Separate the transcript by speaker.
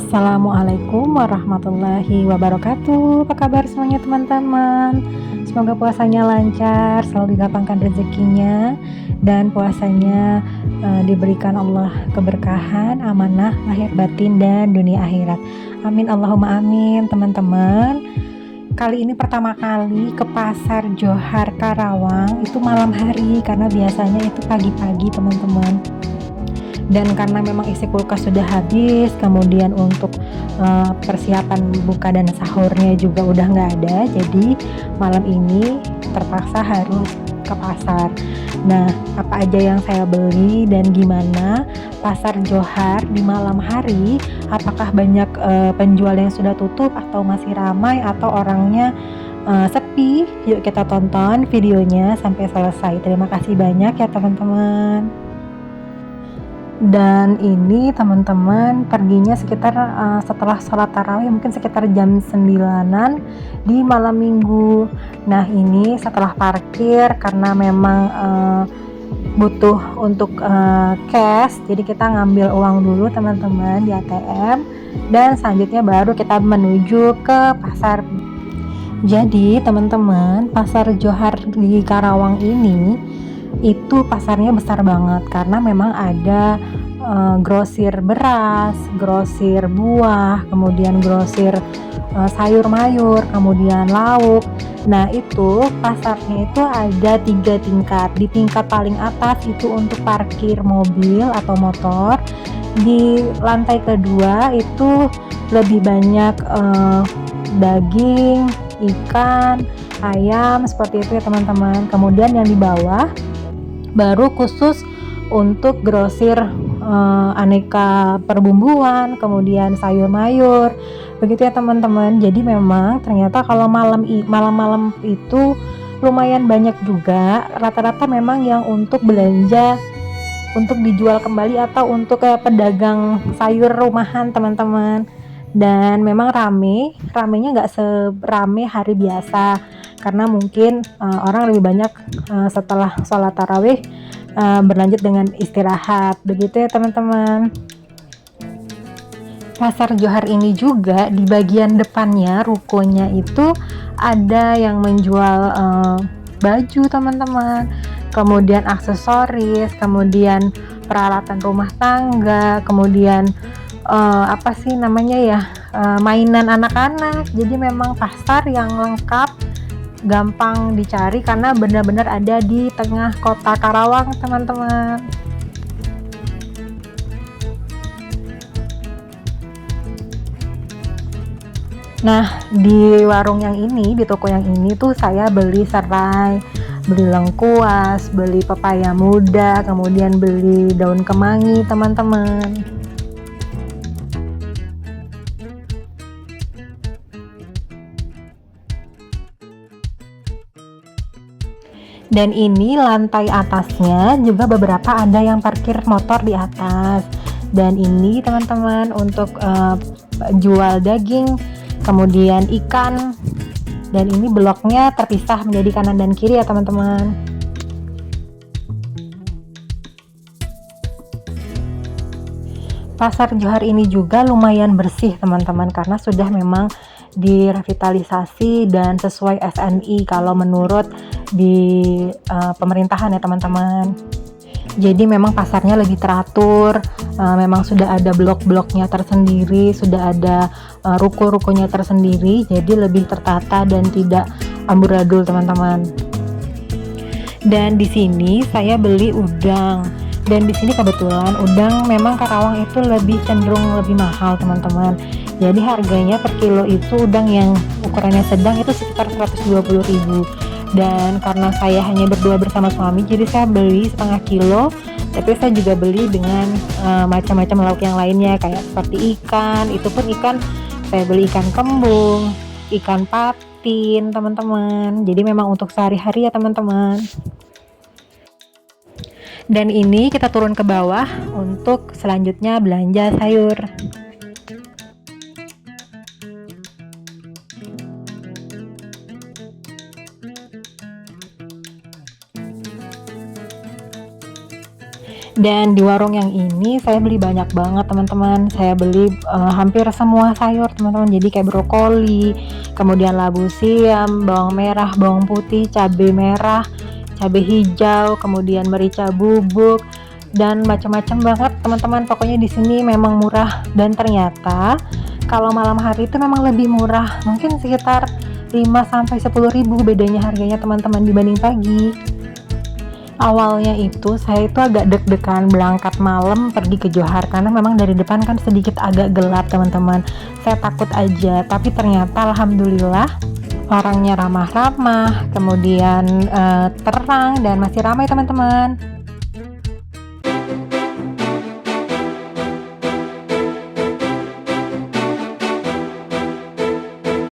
Speaker 1: Assalamualaikum warahmatullahi wabarakatuh. Apa kabar semuanya teman-teman? Semoga puasanya lancar, selalu dilapangkan rezekinya, dan puasanya diberikan Allah keberkahan, amanah, lahir batin, dan dunia akhirat. Amin Allahumma amin teman-teman. Kali ini pertama kali ke Pasar Johar Karawang itu malam hari, karena biasanya itu pagi-pagi teman-teman. Dan karena memang isi kulkas sudah habis, kemudian untuk persiapan buka dan sahurnya juga udah nggak ada, jadi malam ini terpaksa harus ke pasar. Nah, apa aja yang saya beli dan gimana Pasar Johar di malam hari, apakah banyak penjual yang sudah tutup atau masih ramai atau orangnya sepi? Yuk kita tonton videonya sampai selesai. Terima kasih banyak ya teman-teman. Dan ini teman-teman perginya sekitar setelah sholat tarawih, mungkin sekitar jam 9-an di malam minggu. Nah, ini setelah parkir karena memang butuh untuk cash, jadi kita ngambil uang dulu teman-teman di ATM, dan selanjutnya baru kita menuju ke pasar. Jadi teman-teman, Pasar Johar di Karawang ini itu pasarnya besar banget karena memang ada grosir beras, grosir buah, kemudian grosir sayur mayur, kemudian lauk. Nah, itu pasarnya itu ada 3 tingkat. Di tingkat paling atas itu untuk parkir mobil atau motor. Di lantai kedua itu lebih banyak daging, ikan, ayam, seperti itu ya teman-teman. Kemudian yang di bawah baru khusus untuk grosir aneka perbumbuan, kemudian sayur mayur, begitu ya teman-teman. Jadi memang ternyata kalau malam-malam itu lumayan banyak juga, rata-rata memang yang untuk belanja untuk dijual kembali atau untuk pedagang sayur rumahan teman-teman. Dan memang ramenya nggak serame hari biasa, karena mungkin orang lebih banyak setelah sholat tarawih berlanjut dengan istirahat, begitu ya teman-teman. Pasar Johar ini juga di bagian depannya rukonya itu ada yang menjual baju teman-teman, kemudian aksesoris, kemudian peralatan rumah tangga, kemudian apa sih namanya ya, mainan anak-anak. Jadi memang pasar yang lengkap, gampang dicari karena benar-benar ada di tengah kota Karawang teman-teman. Nah, di warung yang ini, di toko yang ini tuh saya beli serai, beli lengkuas, beli pepaya muda, kemudian beli daun kemangi teman-teman. Dan ini lantai atasnya juga beberapa ada yang parkir motor di atas. Dan ini teman-teman untuk jual daging, kemudian ikan. Dan ini bloknya terpisah menjadi kanan dan kiri ya teman-teman. Pasar Johar ini juga lumayan bersih teman-teman, karena sudah memang direvitalisasi dan sesuai SNI kalau menurut di pemerintahan ya teman-teman. Jadi memang pasarnya lebih teratur, memang sudah ada blok-bloknya tersendiri, sudah ada ruko-rukonya tersendiri, jadi lebih tertata dan tidak amburadul teman-teman. Dan di sini saya beli udang. Dan di sini kebetulan udang memang Karawang itu lebih cenderung lebih mahal teman-teman. Jadi harganya per kilo itu udang yang ukurannya sedang itu sekitar 120.000. Dan karena saya hanya berdua bersama suami, jadi saya beli setengah kilo. Tapi saya juga beli dengan macam-macam lauk yang lainnya, kayak seperti ikan. Itu pun ikan saya beli ikan kembung, ikan patin teman-teman. Jadi memang untuk sehari-hari ya teman-teman. Dan ini kita turun ke bawah untuk selanjutnya belanja sayur. Dan di warung yang ini saya beli banyak banget teman-teman. Saya beli hampir semua sayur teman-teman. Jadi kayak brokoli, kemudian labu siam, bawang merah, bawang putih, cabai merah, cabai hijau, kemudian merica bubuk dan macam-macam banget teman-teman. Pokoknya di sini memang murah, dan ternyata kalau malam hari itu memang lebih murah. Mungkin sekitar 5 sampai 10.000 bedanya harganya teman-teman dibanding pagi. Awalnya itu saya itu agak deg-degan berangkat malam pergi ke Johar karena memang dari depan kan sedikit agak gelap teman-teman. Saya takut aja, tapi ternyata alhamdulillah orangnya ramah-ramah, kemudian terang dan masih ramai teman-teman.